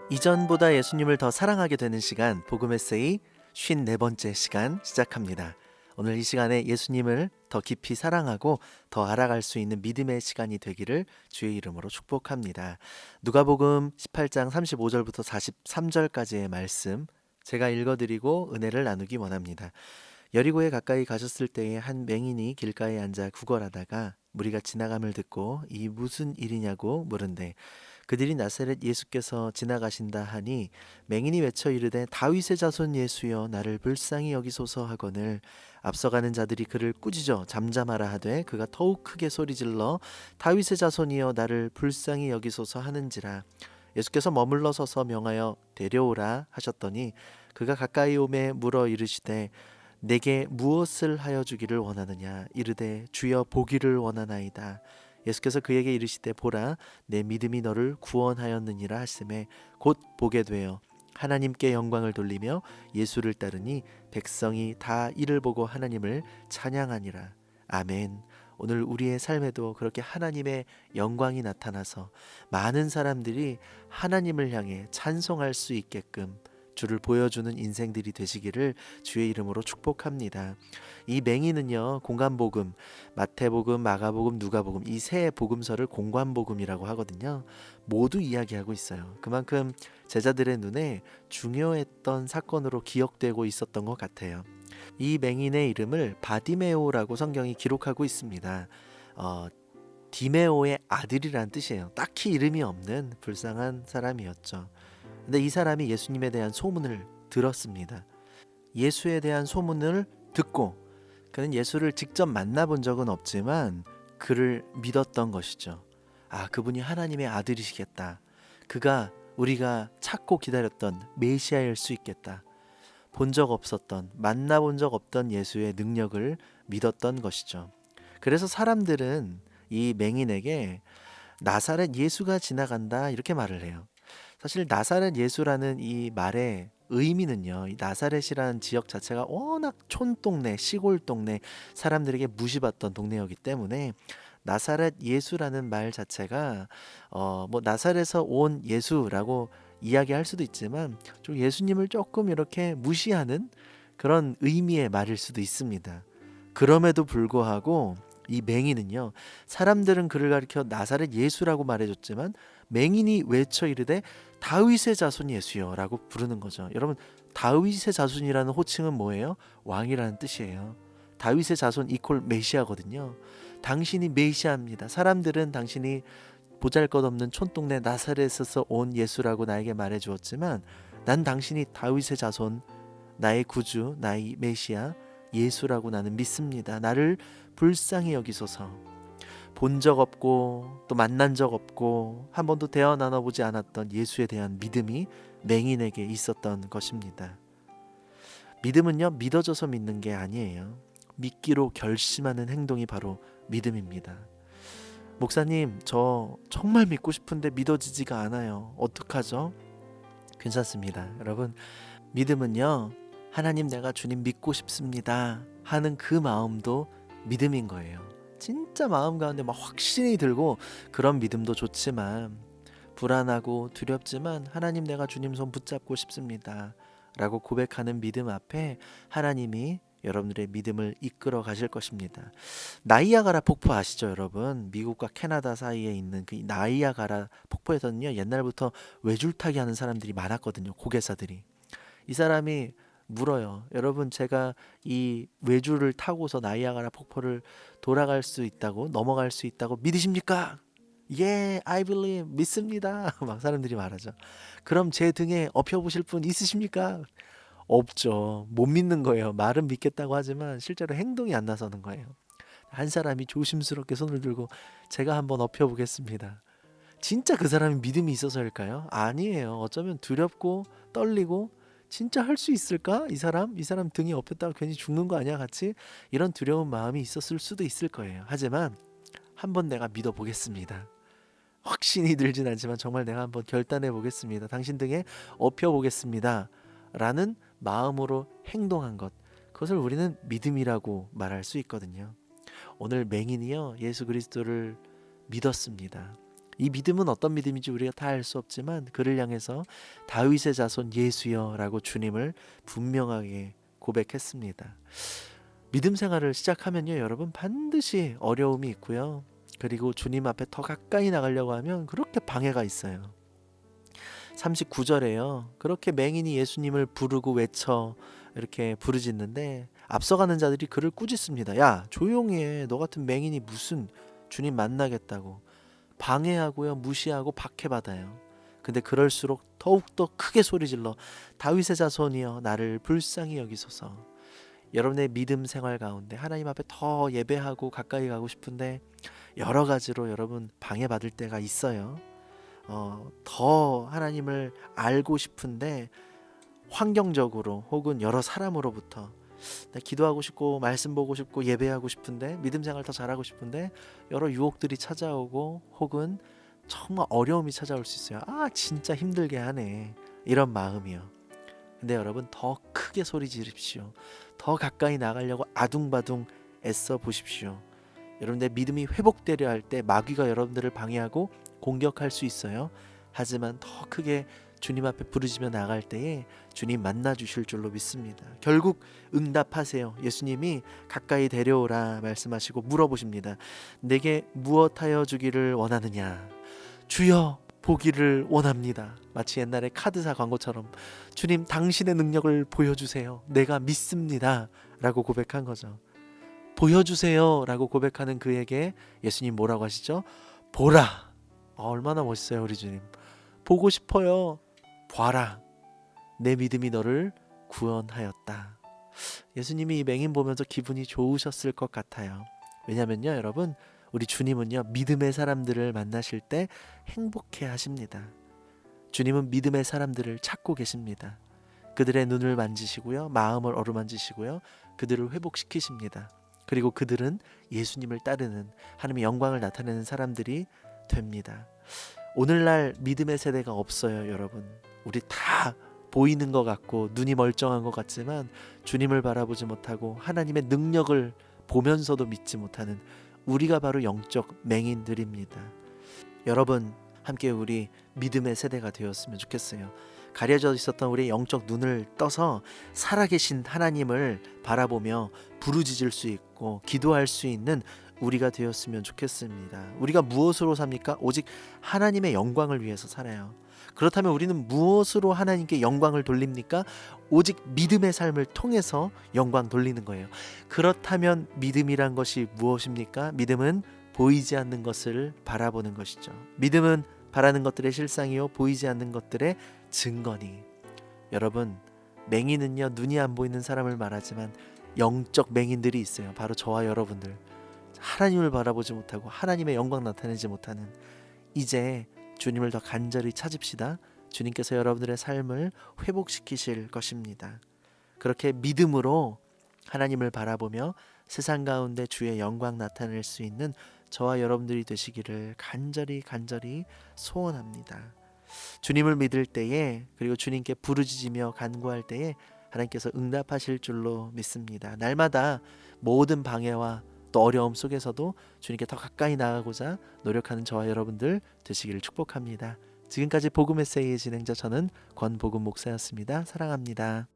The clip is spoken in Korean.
이전보다 예수님을 더 사랑하게 되는 시간, 복음 에세이 54번째 시간 시작합니다. 오늘 이 시간에 예수님을 더 깊이 사랑하고 더 알아갈 수 있는 믿음의 시간이 되기를 주의 이름으로 축복합니다. 누가복음 18장 35절부터 43절까지의 말씀 제가 읽어드리고 은혜를 나누기 원합니다. 여리고에 가까이 가셨을 때에 한 맹인이 길가에 앉아 구걸하다가 무리가 지나감을 듣고 이 무슨 일이냐고 물은데 그들이 나사렛 예수께서 지나가신다 하니 맹인이 외쳐 이르되 다윗의 자손 예수여 나를 불쌍히 여기소서 하거늘 앞서가는 자들이 그를 꾸짖어 잠잠하라 하되 그가 더욱 크게 소리질러 다윗의 자손이여 나를 불쌍히 여기소서 하는지라. 예수께서 머물러 서서 명하여 데려오라 하셨더니 그가 가까이 오매 물어 이르시되 내게 무엇을 하여 주기를 원하느냐. 이르되 주여 보기를 원하나이다. 예수께서 그에게 이르시되 보라 내 믿음이 너를 구원하였느니라 하시매 곧 보게 되어 하나님께 영광을 돌리며 예수를 따르니 백성이 다 이를 보고 하나님을 찬양하니라. 아멘. 오늘 우리의 삶에도 그렇게 하나님의 영광이 나타나서 많은 사람들이 하나님을 향해 찬송할 수 있게끔 주를 보여주는 인생들이 되시기를 주의 이름으로 축복합니다. 이 맹인은요, 공관복음, 마태복음, 마가복음, 누가복음 이 세 복음서를 공관복음이라고 하거든요. 모두 이야기하고 있어요. 그만큼 제자들의 눈에 중요했던 사건으로 기억되고 있었던 것 같아요. 이 맹인의 이름을 바디메오라고 성경이 기록하고 있습니다. 디메오의 아들이란 뜻이에요. 딱히 이름이 없는 불쌍한 사람이었죠. 근데 이 사람이 예수님에 대한 소문을 들었습니다. 예수에 대한 소문을 듣고 그는 예수를 직접 만나본 적은 없지만 그를 믿었던 것이죠. 아, 그분이 하나님의 아들이시겠다. 그가 우리가 찾고 기다렸던 메시아일 수 있겠다. 본 적 없었던, 만나본 적 없던 예수의 능력을 믿었던 것이죠. 그래서 사람들은 이 맹인에게 나사렛 예수가 지나간다 이렇게 말을 해요. 사실 나사렛 예수라는 이 말의 의미는요, 이 나사렛이라는 지역 자체가 워낙 촌동네, 시골 동네, 사람들에게 무시받던 동네였기 때문에 나사렛 예수라는 말 자체가 뭐 나사렛에서 온 예수라고 이야기할 수도 있지만 좀 예수님을 조금 이렇게 무시하는 그런 의미의 말일 수도 있습니다. 그럼에도 불구하고 이 맹인은요, 사람들은 그를 가리켜 나사렛 예수라고 말해줬지만 맹인이 외쳐 이르되 다윗의 자손 예수여 라고 부르는 거죠. 여러분, 다윗의 자손이라는 호칭은 뭐예요? 왕이라는 뜻이에요. 다윗의 자손 이퀄 메시아거든요. 당신이 메시아입니다. 사람들은 당신이 보잘것없는 촌동네 나사렛에서 온 예수라고 나에게 말해주었지만 난 당신이 다윗의 자손, 나의 구주, 나의 메시아 예수라고 나는 믿습니다. 나를 불쌍히 여기소서. 본 적 없고 또 만난 적 없고 한 번도 대화 나눠보지 않았던 예수에 대한 믿음이 맹인에게 있었던 것입니다. 믿음은요, 믿어져서 믿는 게 아니에요. 믿기로 결심하는 행동이 바로 믿음입니다. 목사님, 저 정말 믿고 싶은데 믿어지지가 않아요. 어떡하죠? 괜찮습니다. 여러분, 믿음은요, 하나님 내가 주님 믿고 싶습니다 하는 그 마음도 믿음인 거예요. 진짜 마음 가운데 막 확신이 들고 그런 믿음도 좋지만 불안하고 두렵지만 하나님 내가 주님 손 붙잡고 싶습니다 라고 고백하는 믿음 앞에 하나님이 여러분들의 믿음을 이끌어 가실 것입니다. 나이아가라 폭포 아시죠, 여러분? 미국과 캐나다 사이에 있는 그 나이아가라 폭포에서는요, 옛날부터 외줄타기 하는 사람들이 많았거든요. 고개사들이. 이 사람이 물어요. 여러분, 제가 이 외줄을 타고서 나이아가라 폭포를 돌아갈 수 있다고, 넘어갈 수 있다고 믿으십니까? 예, I believe, 믿습니다. 막 사람들이 말하죠. 그럼 제 등에 엎혀보실 분 있으십니까? 없죠. 못 믿는 거예요. 말은 믿겠다고 하지만 실제로 행동이 안 나서는 거예요. 한 사람이 조심스럽게 손을 들고 제가 한번 엎혀보겠습니다. 진짜 그 사람이 믿음이 있어서일까요? 아니에요. 어쩌면 두렵고 떨리고 진짜 할 수 있을까? 이 사람 등이 엎였다가 괜히 죽는 거 아니야 같이? 이런 두려운 마음이 있었을 수도 있을 거예요. 하지만 한번 내가 믿어보겠습니다. 확신이 들진 않지만 정말 내가 한번 결단해 보겠습니다. 당신 등에 엎여 보겠습니다 라는 마음으로 행동한 것, 그것을 우리는 믿음이라고 말할 수 있거든요. 오늘 맹인이요, 예수 그리스도를 믿었습니다. 이 믿음은 어떤 믿음인지 우리가 다 알 수 없지만 그를 향해서 다윗의 자손 예수여라고 주님을 분명하게 고백했습니다. 믿음 생활을 시작하면요, 여러분 반드시 어려움이 있고요. 그리고 주님 앞에 더 가까이 나가려고 하면 그렇게 방해가 있어요. 39절에요. 그렇게 맹인이 예수님을 부르고 외쳐 이렇게 부르짖는데 앞서가는 자들이 그를 꾸짖습니다. 야, 조용히 해. 너 같은 맹인이 무슨 주님 만나겠다고 방해하고요, 무시하고 박해받아요. 근데 그럴수록 더욱더 크게 소리질러 다윗의 자손이여 나를 불쌍히 여기소서. 여러분의 믿음 생활 가운데 하나님 앞에 더 예배하고 가까이 가고 싶은데 여러 가지로 여러분 방해받을 때가 있어요. 더 하나님을 알고 싶은데 환경적으로 혹은 여러 사람으로부터 기도하고 싶고 말씀 보고 싶고 예배하고 싶은데 믿음 생활 더 잘하고 싶은데 여러 유혹들이 찾아오고 혹은 정말 어려움이 찾아올 수 있어요. 아, 진짜 힘들게 하네, 이런 마음이요. 근데 여러분 더 크게 소리 지르십시오. 더 가까이 나가려고 아둥바둥 애써 보십시오. 여러분의 믿음이 회복되려 할 때 마귀가 여러분들을 방해하고 공격할 수 있어요. 하지만 더 크게 주님 앞에 부르짖며 나갈 때에 주님 만나 주실 줄로 믿습니다. 결국 응답하세요. 예수님이 가까이 데려오라 말씀하시고 물어보십니다. 내게 무엇하여 주기를 원하느냐? 주여 보기를 원합니다. 마치 옛날에 카드사 광고처럼 주님 당신의 능력을 보여주세요. 내가 믿습니다 라고 고백한 거죠. 보여주세요 라고 고백하는 그에게 예수님 뭐라고 하시죠? 보라. 얼마나 멋있어요 우리 주님. 보고 싶어요. 봐라. 내 믿음이 너를 구원하였다. 예수님이 이 맹인 보면서 기분이 좋으셨을 것 같아요. 왜냐면요 여러분, 우리 주님은요 믿음의 사람들을 만나실 때 행복해 하십니다. 주님은 믿음의 사람들을 찾고 계십니다. 그들의 눈을 만지시고요, 마음을 어루만지시고요, 그들을 회복시키십니다. 그리고 그들은 예수님을 따르는 하나님의 영광을 나타내는 사람들이 됩니다. 오늘날 믿음의 세대가 없어요 여러분. 우리 다 보이는 것 같고 눈이 멀쩡한 것 같지만 주님을 바라보지 못하고 하나님의 능력을 보면서도 믿지 못하는 우리가 바로 영적 맹인들입니다. 여러분 함께 우리 믿음의 세대가 되었으면 좋겠어요. 가려져 있었던 우리의 영적 눈을 떠서 살아계신 하나님을 바라보며 부르짖을 수 있고 기도할 수 있는 우리가 되었으면 좋겠습니다. 우리가 무엇으로 삽니까? 오직 하나님의 영광을 위해서 살아요. 그렇다면 우리는 무엇으로 하나님께 영광을 돌립니까? 오직 믿음의 삶을 통해서 영광 돌리는 거예요. 그렇다면 믿음이란 것이 무엇입니까? 믿음은 보이지 않는 것을 바라보는 것이죠. 믿음은 바라는 것들의 실상이요 보이지 않는 것들의 증거니. 여러분, 맹인은요 눈이 안 보이는 사람을 말하지만 영적 맹인들이 있어요. 바로 저와 여러분들. 하나님을 바라보지 못하고 하나님의 영광 나타내지 못하는, 이제 주님을 더 간절히 찾읍시다. 주님께서 여러분들의 삶을 회복시키실 것입니다. 그렇게 믿음으로 하나님을 바라보며 세상 가운데 주의 영광 나타낼 수 있는 저와 여러분들이 되시기를 간절히 소원합니다. 주님을 믿을 때에, 그리고 주님께 부르짖으며 간구할 때에 하나님께서 응답하실 줄로 믿습니다. 날마다 모든 방해와 또 어려움 속에서도 주님께 더 가까이 나가고자 노력하는 저와 여러분들 되시기를 축복합니다. 지금까지 복음 에세이의 진행자 저는 권복음 목사였습니다. 사랑합니다.